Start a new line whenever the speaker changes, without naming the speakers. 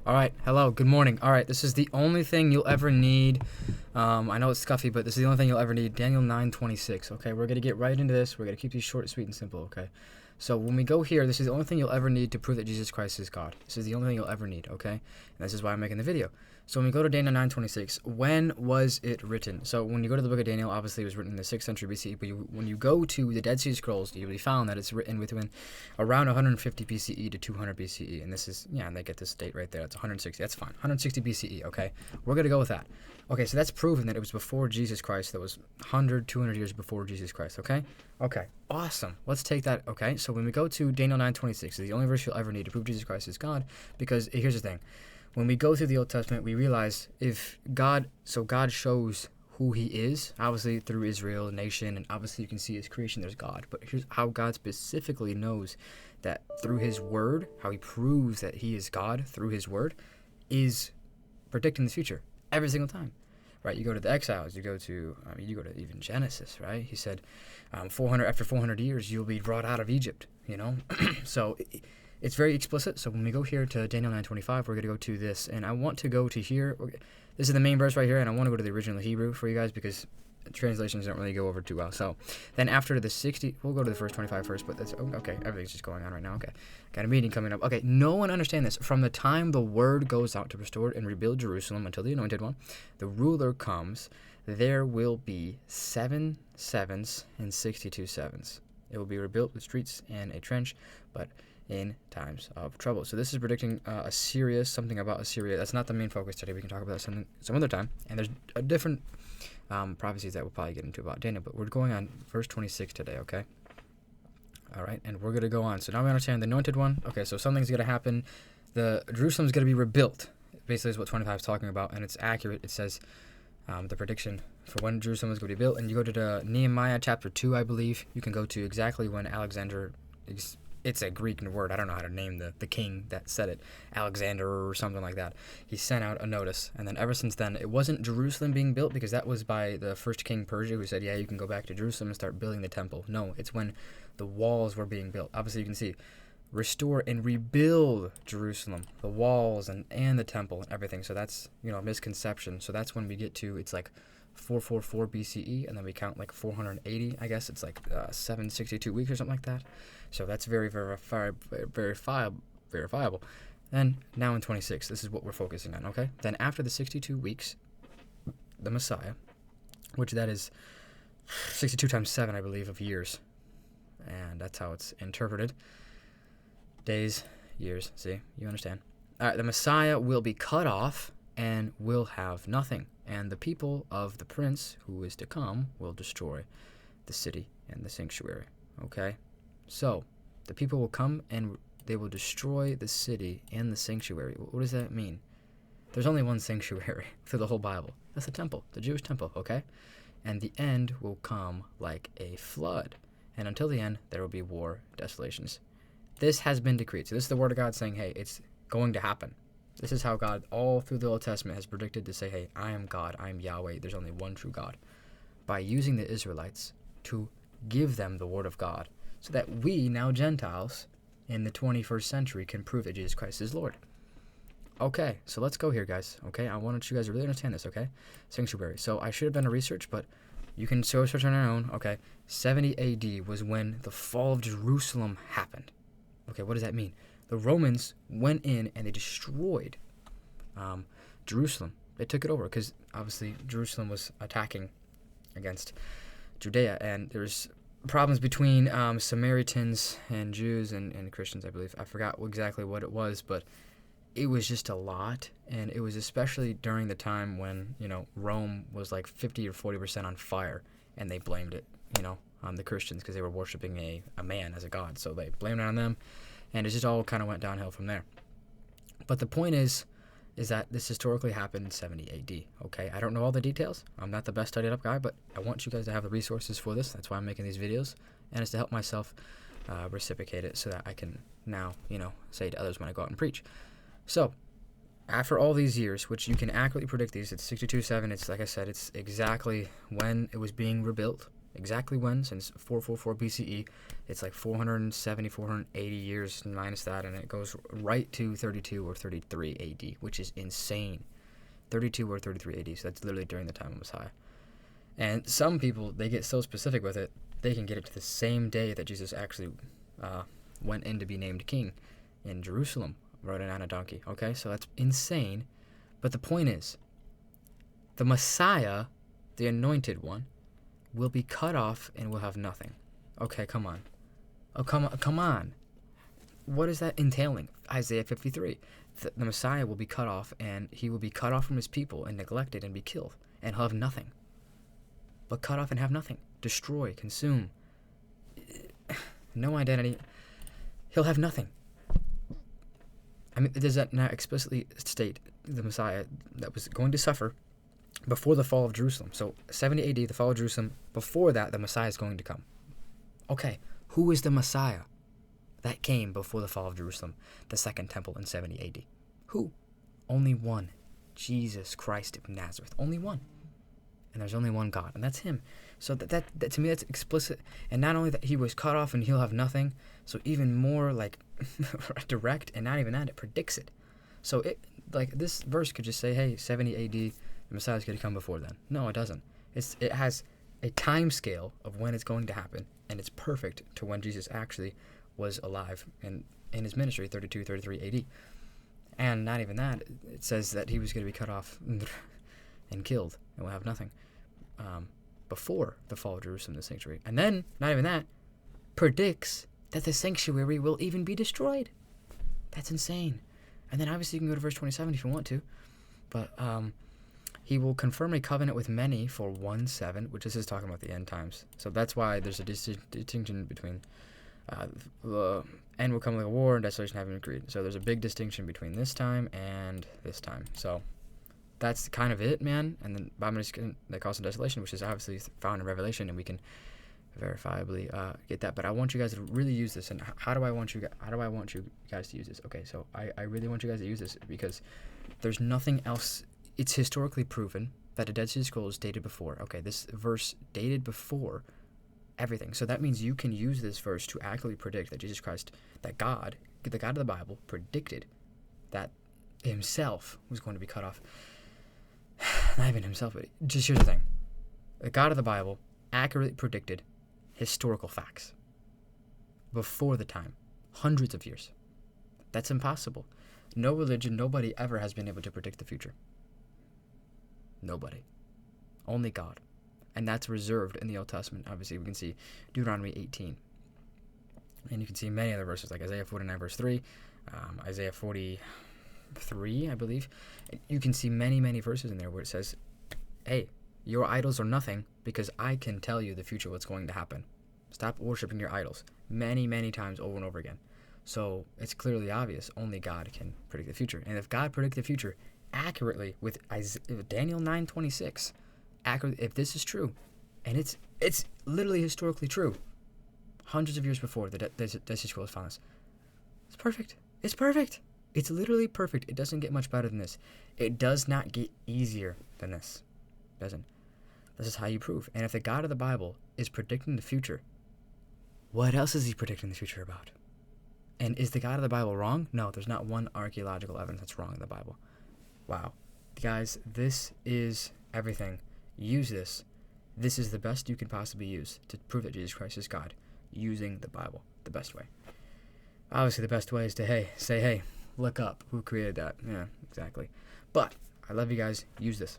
All right, hello, good morning. All right, this is the only thing you'll ever need. I know it's scuffy, but this is the only thing you'll ever need. Daniel 9:26. Okay, we're gonna get right into this. We're gonna keep these short, sweet, and simple. Okay, so when we go here, this is the only thing you'll ever need to prove that Jesus Christ is God. This is the only thing you'll ever need. Okay, and this is why I'm making the video. So when we go to Daniel 9:26, when was it written? So when you go to the book of Daniel, obviously it was written in the 6th century BCE. But when you go to the Dead Sea Scrolls, you'll be found that it's written within around 150 BCE to 200 BCE. And this is, and they get this date right there. That's 160. That's fine. 160 BCE, okay? We're going to go with that. Okay, so that's proven that it was before Jesus Christ. That was 100, 200 years before Jesus Christ, okay? Okay, awesome. Let's take that, okay? So when we go to Daniel 9:26, it's the only verse you'll ever need to prove Jesus Christ is God, because here's the thing. When we go through the Old Testament, we realize God shows who he is, obviously through Israel, nation, and obviously you can see his creation, there's God. But here's how God specifically knows that through his word, how he proves that he is God through his word, is predicting the future every single time. Right, you go to the exiles, you go to even Genesis, right? He said, after 400 years, you'll be brought out of Egypt, So it's very explicit. So when we go here to Daniel 9:25, we're going to go to this, and I want to go to here. This is the main verse right here, and I want to go to the original Hebrew for you guys because translations don't really go over too well. So then after the 60, we'll go to the first 25 first, but that's okay. Everything's just going on right now. Okay, got a meeting coming up. Okay, no one understand this. From the time the word goes out to restore and rebuild Jerusalem until the anointed one, the ruler comes, there will be 7 sevens and 62 sevens. It will be rebuilt with streets and a trench, but in times of trouble. So this is predicting Assyria, something about Assyria. That's not the main focus today. We can talk about that some other time. And there's a different prophecies that we'll probably get into about Daniel, but we're going on verse 26 today, okay? All right, and we're going to go on. So now we understand the anointed one. Okay, so something's going to happen. Jerusalem's going to be rebuilt, basically is what 25 is talking about, and it's accurate. It says the prediction for when Jerusalem is going to be built. And you go to the Nehemiah chapter 2, I believe. You can go to exactly when Alexander... It's a Greek word. I don't know how to name the king that said it. Alexander or something like that. He sent out a notice. And then ever since then, it wasn't Jerusalem being built because that was by the first king Persia who said, yeah, you can go back to Jerusalem and start building the temple. No, it's when the walls were being built. Obviously, you can see, restore and rebuild Jerusalem, the walls and the temple and everything. So that's, a misconception. So that's when we get to, it's like 444 BCE, and then we count like 480, I guess. It's like 762 weeks or something like that. So that's very verifiable. Then now in 26, this is what we're focusing on, okay? Then after the 62 weeks, the Messiah, which that is 62 times 7, I believe, of years. And that's how it's interpreted. Days, years, see? You understand. All right, the Messiah will be cut off and will have nothing. And the people of the prince who is to come will destroy the city and the sanctuary, okay? So, the people will come and they will destroy the city and the sanctuary. What does that mean? There's only one sanctuary through the whole Bible. That's the temple, the Jewish temple, okay? And the end will come like a flood. And until the end, there will be war, desolations. This has been decreed. So this is the word of God saying, hey, it's going to happen. This is how God, all through the Old Testament, has predicted to say, hey, I am God, I am Yahweh, there's only one true God. By using the Israelites to give them the word of God, so that we, now Gentiles, in the 21st century, can prove that Jesus Christ is Lord. Okay, so let's go here, guys. Okay, I wanted you guys to really understand this, okay? Sanctuary. So I should have done a research, but you can search on your own, okay? 70 AD was when the fall of Jerusalem happened. Okay, what does that mean? The Romans went in and they destroyed Jerusalem. They took it over because obviously Jerusalem was attacking against Judea, and there's problems between Samaritans and Jews and Christians, I believe. I forgot exactly what it was, but it was just a lot, and it was especially during the time when, Rome was like 50 or 40% on fire, and they blamed it, on the Christians because they were worshiping a man as a god, so they blamed it on them, and it just all kind of went downhill from there. But the point is that this historically happened in 70 AD, okay? I don't know all the details. I'm not the best studied up guy, but I want you guys to have the resources for this. That's why I'm making these videos, and it's to help myself reciprocate it so that I can now, say to others when I go out and preach. So, after all these years, which you can accurately predict these, it's 62-7, it's like I said, it's exactly when it was being rebuilt, exactly when, since 444 BCE. It's like 470, 480 years minus that, and it goes right to 32 or 33 AD, which is insane. 32 or 33 AD, so that's literally during the time of Messiah. And some people, they get so specific with it, they can get it to the same day that Jesus actually went in to be named king in Jerusalem, riding on a donkey. Okay, so that's insane. But the point is, the Messiah, the anointed one, will be cut off and will have nothing. Okay, come on. Oh, come on. What is that entailing? Isaiah 53. The Messiah will be cut off, and he will be cut off from his people and neglected and be killed, and he'll have nothing. But cut off and have nothing. Destroy, consume. No identity. He'll have nothing. I mean, does that not explicitly state the Messiah that was going to suffer before the fall of Jerusalem? So 70 AD, the fall of Jerusalem. Before that, the Messiah is going to come. Okay, who is the Messiah that came before the fall of Jerusalem, the second temple in 70 AD? Who? Only one. Jesus Christ of Nazareth. Only one. And there's only one God, and that's him. So that to me, that's explicit. And not only that he was cut off and he'll have nothing, so even more like direct, and not even that, it predicts it. So it, like, this verse could just say, hey, 70 AD, the Messiah's going to come before then. No, it doesn't. It has a time scale of when it's going to happen, and it's perfect to when Jesus actually was alive and in his ministry, 32, 33 AD. And not even that, it says that he was going to be cut off and killed and will have nothing before the fall of Jerusalem, the sanctuary. And then, not even that, predicts that the sanctuary will even be destroyed. That's insane. And then obviously you can go to verse 27 if you want to. But he will confirm a covenant with many for 1/7, which is talking about the end times. So that's why there's a distinction between the end will come like a war and desolation having agreed. So there's a big distinction between this time and this time. So that's kind of it, man. And then abomination that causes desolation, which is obviously found in Revelation, and we can verifiably get that. But I want you guys to really use this. And how do I want you guys to use this? Okay, so I really want you guys to use this because there's nothing else. It's historically proven that the Dead Sea Scrolls dated before. Okay, this verse dated before everything. So that means you can use this verse to accurately predict that Jesus Christ, that God, the God of the Bible, predicted that himself was going to be cut off. Not even himself, but just here's the thing. The God of the Bible accurately predicted historical facts before the time, hundreds of years. That's impossible. No religion, nobody ever has been able to predict the future. Nobody. Only God. And that's reserved in the Old Testament. Obviously, we can see Deuteronomy 18. And you can see many other verses like Isaiah 49, verse 3, Isaiah 43, I believe. You can see many, many verses in there where it says, hey, your idols are nothing because I can tell you the future, what's going to happen. Stop worshiping your idols. Many, many times over and over again. So it's clearly obvious only God can predict the future. And if God predicted the future accurately with Daniel 9:26, accurately, if this is true, and it's literally historically true, hundreds of years before the Dead Sea Scrolls found this, it's perfect. It's perfect. It's literally perfect. It doesn't get much better than this. It does not get easier than this. It doesn't. This is how you prove. And if the God of the Bible is predicting the future, what else is he predicting the future about? And is the God of the Bible wrong? No, there's not one archaeological evidence that's wrong in the Bible. Wow. Guys, this is everything. Use this. This is the best you can possibly use to prove that Jesus Christ is God, using the Bible the best way. Obviously, the best way is to, say, hey, look up who created that. Yeah, exactly. But I love you guys. Use this.